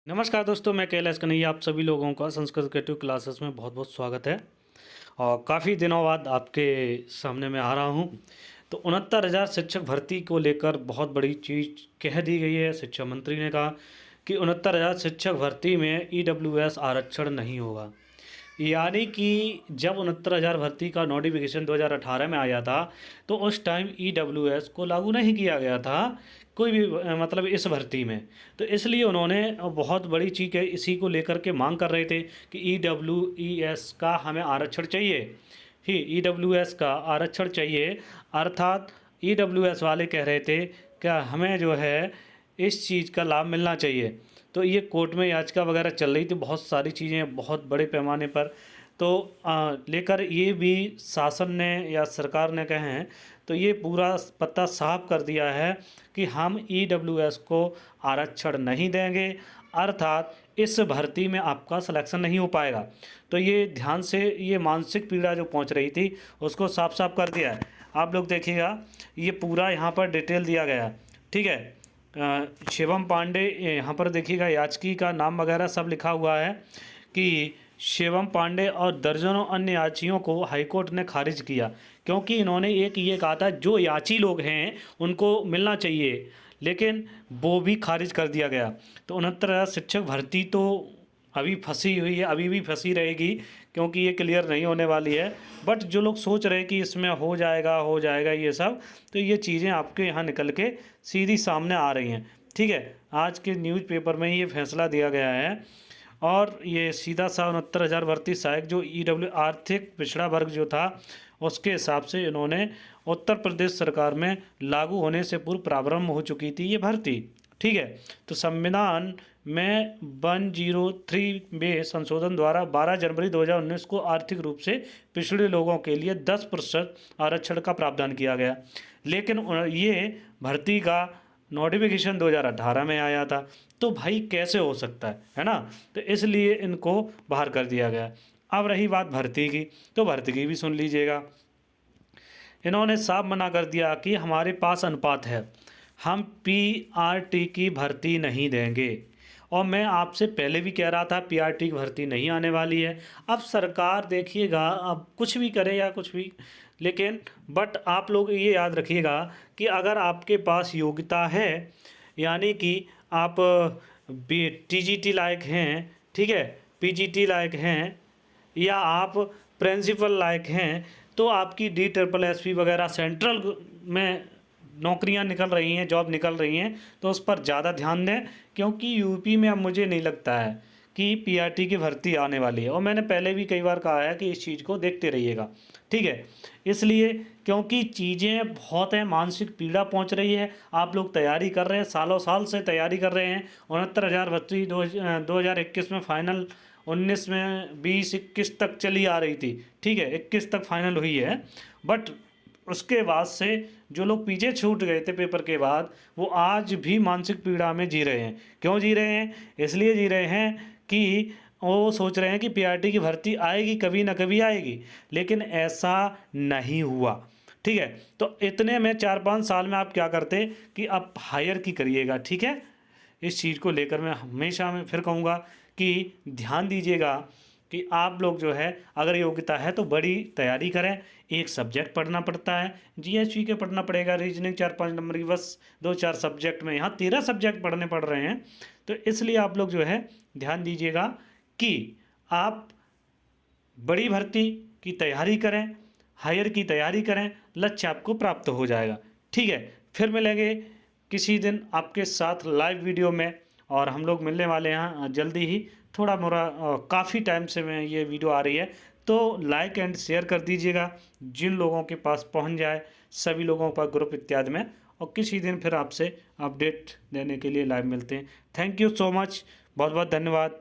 नमस्कार दोस्तों, मैं कैलाश कन्हैया आप सभी लोगों का संस्कृत क्रिएटिव क्लासेस में बहुत बहुत स्वागत है। और काफ़ी दिनों बाद आपके सामने मैं आ रहा हूँ। तो 69,000 शिक्षक भर्ती को लेकर बहुत बड़ी चीज़ कह दी गई है। शिक्षा मंत्री ने कहा कि 69,000 शिक्षक भर्ती में ईडब्ल्यूएस आरक्षण नहीं होगा। यानी कि जब 69,000 भर्ती का नोटिफिकेशन 2018 में आया था, तो उस टाइम ईडब्ल्यूएस को लागू नहीं किया गया था कोई भी मतलब इस भर्ती में। तो इसलिए उन्होंने बहुत बड़ी चीज़ है, इसी को लेकर के मांग कर रहे थे कि ईडब्ल्यूएस का हमें आरक्षण चाहिए ही, ईडब्ल्यूएस का आरक्षण चाहिए। अर्थात ईडब्ल्यूएस वाले कह रहे थे क्या हमें जो है इस चीज़ का लाभ मिलना चाहिए। तो ये कोर्ट में याचिका वगैरह चल रही थी, बहुत सारी चीज़ें बहुत बड़े पैमाने पर तो लेकर ये भी शासन ने या सरकार ने कहे हैं। तो ये पूरा पत्ता साफ कर दिया है कि हम ईडब्ल्यूएस को आरक्षण नहीं देंगे, अर्थात इस भर्ती में आपका सिलेक्शन नहीं हो पाएगा। तो ये ध्यान से ये मानसिक पीड़ा जो पहुंच रही थी उसको साफ साफ कर दिया है। आप लोग देखिएगा, ये पूरा यहाँ पर डिटेल दिया गया है, ठीक है। शिवम पांडे, यहाँ पर देखिएगा याचिकी का नाम वगैरह सब लिखा हुआ है कि शिवम पांडे और दर्जनों अन्य याचियों को हाईकोर्ट ने खारिज किया, क्योंकि इन्होंने एक ये कहा था जो याची लोग हैं उनको मिलना चाहिए, लेकिन वो भी खारिज कर दिया गया। तो 69,000 शिक्षक भर्ती तो अभी फंसी हुई है, अभी भी फंसी रहेगी, क्योंकि ये क्लियर नहीं होने वाली है। बट जो लोग सोच रहे हैं कि इसमें हो जाएगा ये सब, तो ये चीज़ें आपके यहाँ निकल के सीधी सामने आ रही हैं, ठीक है। आज के न्यूज़पेपर में ये फैसला दिया गया है और ये सीधा सा 69,000 भर्ती सहायक जो ईडब्ल्यू आर्थिक पिछड़ा वर्ग जो था उसके हिसाब से इन्होंने उत्तर प्रदेश सरकार में लागू होने से पूर्व प्रारंभ हो चुकी थी ये भर्ती, ठीक है। तो संविधान में 103 में संशोधन द्वारा 12 जनवरी 2019 को आर्थिक रूप से पिछड़े लोगों के लिए 10% आरक्षण का प्रावधान किया गया, लेकिन ये भर्ती का नोटिफिकेशन 2018 में आया था। तो भाई कैसे हो सकता है ना। तो इसलिए इनको बाहर कर दिया गया। अब रही बात भर्ती की, तो भर्ती की भी सुन लीजिएगा। इन्होंने साफ मना कर दिया कि हमारे पास अनुपात है, हम पीआरटी की भर्ती नहीं देंगे। और मैं आपसे पहले भी कह रहा था पीआरटी की भर्ती नहीं आने वाली है। अब सरकार देखिएगा, अब कुछ भी करे या कुछ भी, लेकिन बट आप लोग ये याद रखिएगा कि अगर आपके पास योग्यता है, यानी कि आप टीजीटी लायक हैं, ठीक है, पीजीटी लायक हैं, या आप प्रिंसिपल लायक हैं, तो आपकी DSSP वगैरह सेंट्रल में नौकरियां निकल रही हैं, जॉब निकल रही हैं, तो उस पर ज़्यादा ध्यान दें, क्योंकि यूपी में अब मुझे नहीं लगता है कि पीआरटी की भर्ती आने वाली है। और मैंने पहले भी कई बार कहा है कि इस चीज़ को देखते रहिएगा, ठीक है। इसलिए क्योंकि चीज़ें बहुत हैं, मानसिक पीड़ा पहुंच रही है, आप लोग तैयारी कर रहे हैं, सालों साल से तैयारी कर रहे हैं। 69,000 भर्ती 2021 में फाइनल, 19 में 20-21 तक चली आ रही थी, ठीक है, 21 तक फाइनल हुई है। बट उसके बाद से जो लोग पीछे छूट गए थे पेपर के बाद, वो आज भी मानसिक पीड़ा में जी रहे हैं। क्यों जी रहे हैं? इसलिए जी रहे हैं कि वो सोच रहे हैं कि पीआरटी की भर्ती आएगी, कभी ना कभी आएगी, लेकिन ऐसा नहीं हुआ, ठीक है। तो इतने में 4-5 साल में आप क्या करते कि आप हायर की करिएगा, ठीक है। इस चीज़ को लेकर मैं हमेशा मैं फिर कहूँगा कि ध्यान दीजिएगा कि आप लोग जो है अगर योग्यता है तो बड़ी तैयारी करें। एक सब्जेक्ट पढ़ना पड़ता है, जीएसवी के पढ़ना पड़ेगा, रीजनिंग 4-5 नंबर की, बस 2-4 सब्जेक्ट में, यहाँ 13 सब्जेक्ट पढ़ने पड़ रहे हैं। तो इसलिए आप लोग जो है ध्यान दीजिएगा कि आप बड़ी भर्ती की तैयारी करें, हायर की तैयारी करें, लक्ष्य आपको प्राप्त हो जाएगा, ठीक है। फिर मिलेंगे किसी दिन आपके साथ लाइव वीडियो में, और हम लोग मिलने वाले हैं जल्दी ही। थोड़ा मोरा काफ़ी टाइम से मैं ये वीडियो आ रही है, तो लाइक एंड शेयर कर दीजिएगा, जिन लोगों के पास पहुंच जाए, सभी लोगों का ग्रुप इत्यादि में। और किसी दिन फिर आपसे अपडेट देने के लिए लाइव मिलते हैं। थैंक यू सो मच, बहुत बहुत धन्यवाद।